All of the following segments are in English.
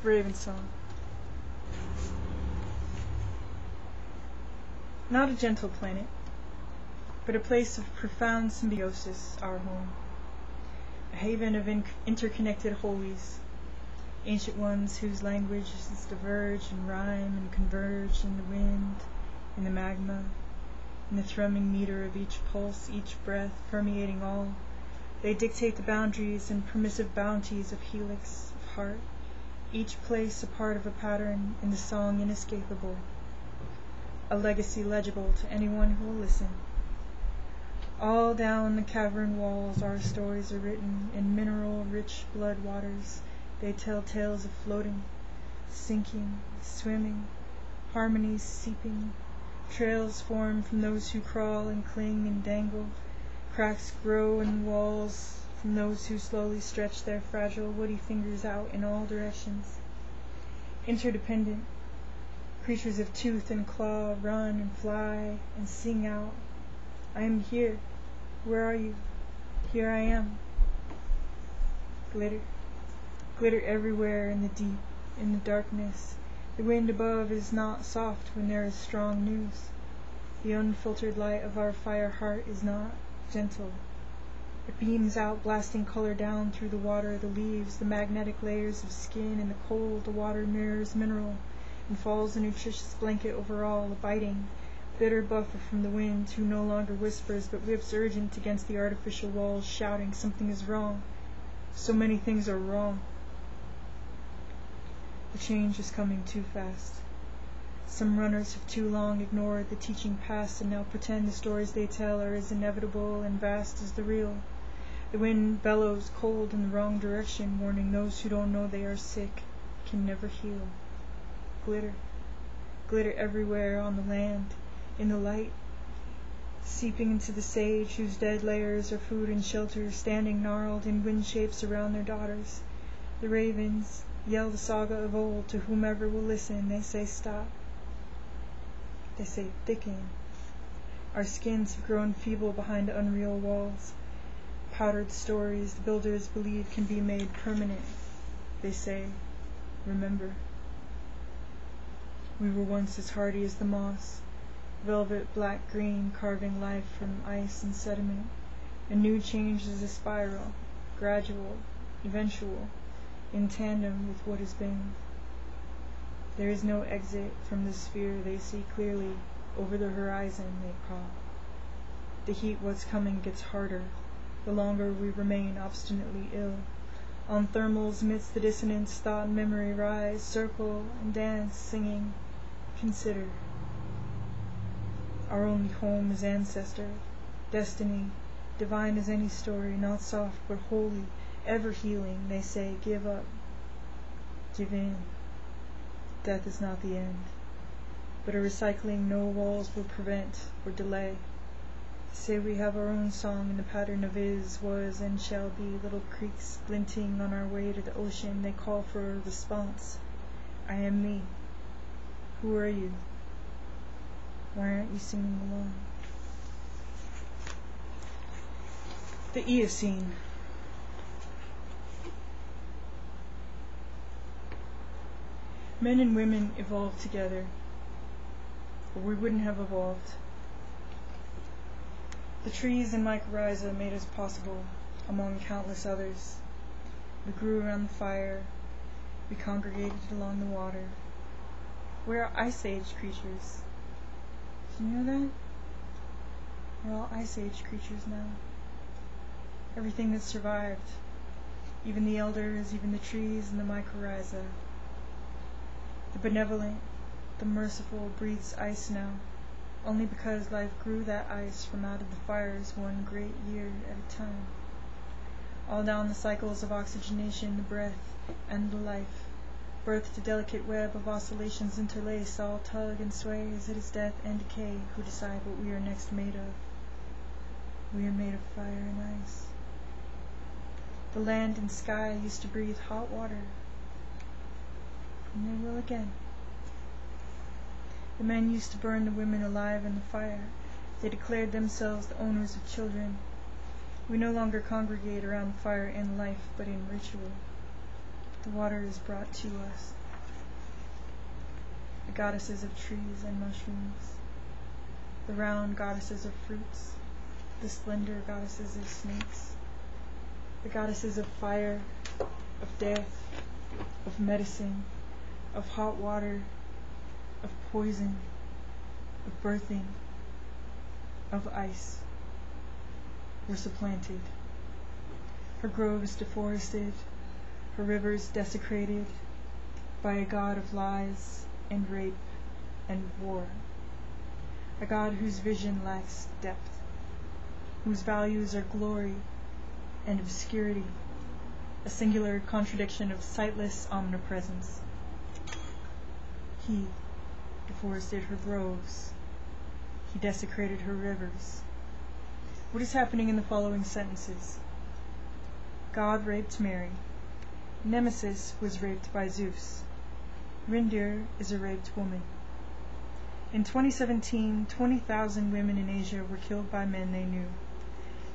Raven Song. Not a gentle planet, but a place of profound symbiosis, our home. A haven of interconnected holies, ancient ones whose languages diverge and rhyme and converge in the wind, in the magma, in the thrumming meter of each pulse, each breath, permeating all. They dictate the boundaries and permissive bounties of helix, of heart, each place a part of a pattern in the song inescapable, a legacy legible to anyone who will listen. All down the cavern walls our stories are written in mineral-rich blood waters. They tell tales of floating, sinking, swimming, harmonies seeping. Trails form from those who crawl and cling and dangle. Cracks grow in the walls from those who slowly stretch their fragile, woody fingers out in all directions. Interdependent, creatures of tooth and claw run and fly and sing out, "I am here. Where are you? Here I am." Glitter. Glitter everywhere in the deep, in the darkness. The wind above is not soft when there is strong news. The unfiltered light of our fire heart is not gentle. It beams out, blasting color down through the water, the leaves, the magnetic layers of skin. In the cold, the water mirrors mineral, and falls a nutritious blanket over all, a biting, bitter buffer from the wind, who no longer whispers, but whips urgent against the artificial walls, shouting, "Something is wrong. So many things are wrong." The change is coming too fast. Some runners have too long ignored the teaching past and now pretend the stories they tell are as inevitable and vast as the real. The wind bellows cold in the wrong direction, warning those who don't know they are sick, can never heal. Glitter. Glitter everywhere on the land, in the light, seeping into the sage whose dead layers are food and shelter, standing gnarled in wind shapes around their daughters. The ravens yell the saga of old to whomever will listen. They say stop. They say thicken. Our skins have grown feeble behind unreal walls. Powdered stories the builders believe can be made permanent. They say, remember. We were once as hardy as the moss, velvet black-green, carving life from ice and sediment. A new change is a spiral, gradual, eventual, in tandem with what has been. There is no exit from the sphere they see clearly. Over the horizon they call. The heat what's coming gets harder, the longer we remain obstinately ill. On thermals amidst the dissonance, thought and memory rise, circle and dance, singing, consider. Our only home is ancestor, destiny, divine as any story, not soft but holy, ever healing. They say, give up, give in. Death is not the end, but a recycling no walls will prevent or delay. Say we have our own song in the pattern of is, was, and shall be. Little creeks glinting on our way to the ocean, they call for a response. I am me. Who are you? Why aren't you singing along? The Eocene. Men and women evolved together, or we wouldn't have evolved. The trees and mycorrhiza made us possible, among countless others. We grew around the fire, we congregated along the water. We are Ice Age creatures. Did you know that? We're all Ice Age creatures now. Everything that survived, even the elders, even the trees and the mycorrhiza. The benevolent, the merciful breathes ice now, only because life grew that ice from out of the fires one great year at a time. All down the cycles of oxygenation, the breath and the life, birthed a delicate web of oscillations interlace, all tug and sway as it is death and decay who decide what we are next made of. We are made of fire and ice. The land and sky used to breathe hot water, and they will again. The men used to burn the women alive in the fire. They declared themselves the owners of children. We no longer congregate around the fire in life, but in ritual. the water is brought to us. The goddesses of trees and mushrooms, the round goddesses of fruits, the slender goddesses of snakes, the goddesses of fire, of death, of medicine, of hot water, of poison, of birthing, of ice, were supplanted. Her groves deforested, her rivers desecrated by a god of lies and rape and war, a god whose vision lacks depth, whose values are glory and obscurity, a singular contradiction of sightless omnipresence. He deforested her groves. He desecrated her rivers. What is happening in the following sentences? God raped Mary. Nemesis was raped by Zeus. Rindir is a raped woman. In 2017, 20,000 women in Asia were killed by men they knew.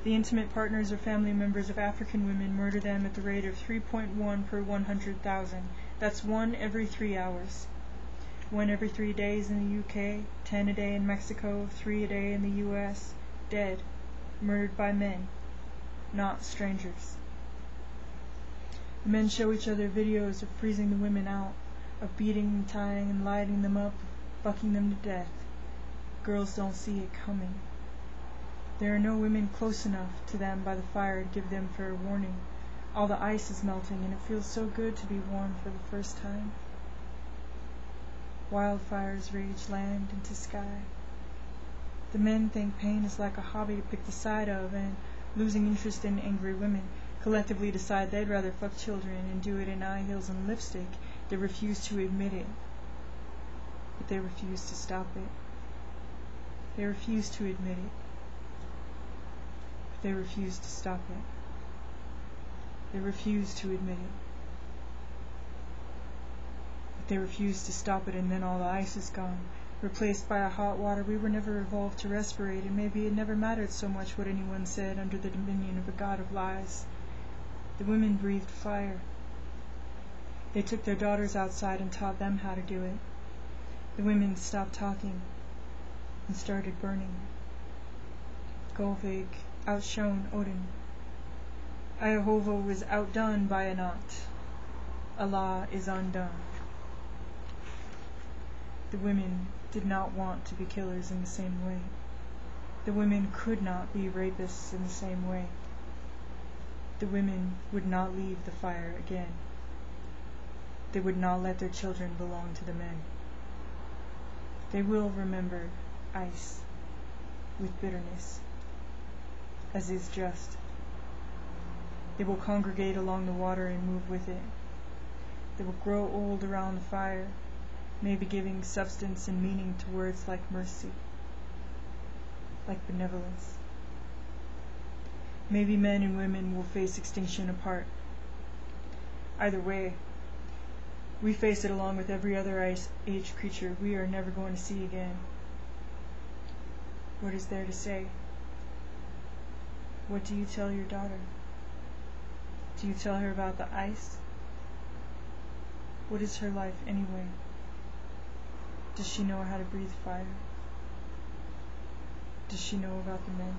The intimate partners or family members of African women murder them at the rate of 3.1 per 100,000. That's 1 every 3 hours. 1 every 3 days in the UK, 10 a day in Mexico, 3 a day in the US. Dead, murdered by men, not strangers. The men show each other videos of freezing the women out, of beating and tying and lighting them up, bucking them to death. Girls don't see it coming. There are no women close enough to them by the fire to give them fair warning. All the ice is melting, and it feels so good to be warm for the first time. Wildfires rage land into sky. The men think pain is like a hobby to pick the side of, and losing interest in angry women, collectively decide they'd rather fuck children and do it in high heels and lipstick. They refuse to admit it, but they refuse to stop it. They refuse to admit it, but they refuse to stop it. They refuse to admit it, but they refuse to stop it, and then all the ice is gone, replaced by a hot water we were never evolved to respirate, and maybe it never mattered so much what anyone said under the dominion of a god of lies. The women breathed fire. They took their daughters outside and taught them how to do it. The women stopped talking and started burning. Golvig outshone Odin. Iohova was outdone by Anat. Allah is undone. The women did not want to be killers in the same way. The women could not be rapists in the same way. The women would not leave the fire again. They would not let their children belong to the men. They will remember ice with bitterness, as is just. They will congregate along the water and move with it. They will grow old around the fire, maybe giving substance and meaning to words like mercy, like benevolence. Maybe men and women will face extinction apart. Either way, we face it along with every other ice age creature we are never going to see again. What is there to say? What do you tell your daughter? Do you tell her about the ice? What is her life anyway? Does she know how to breathe fire? Does she know about the men?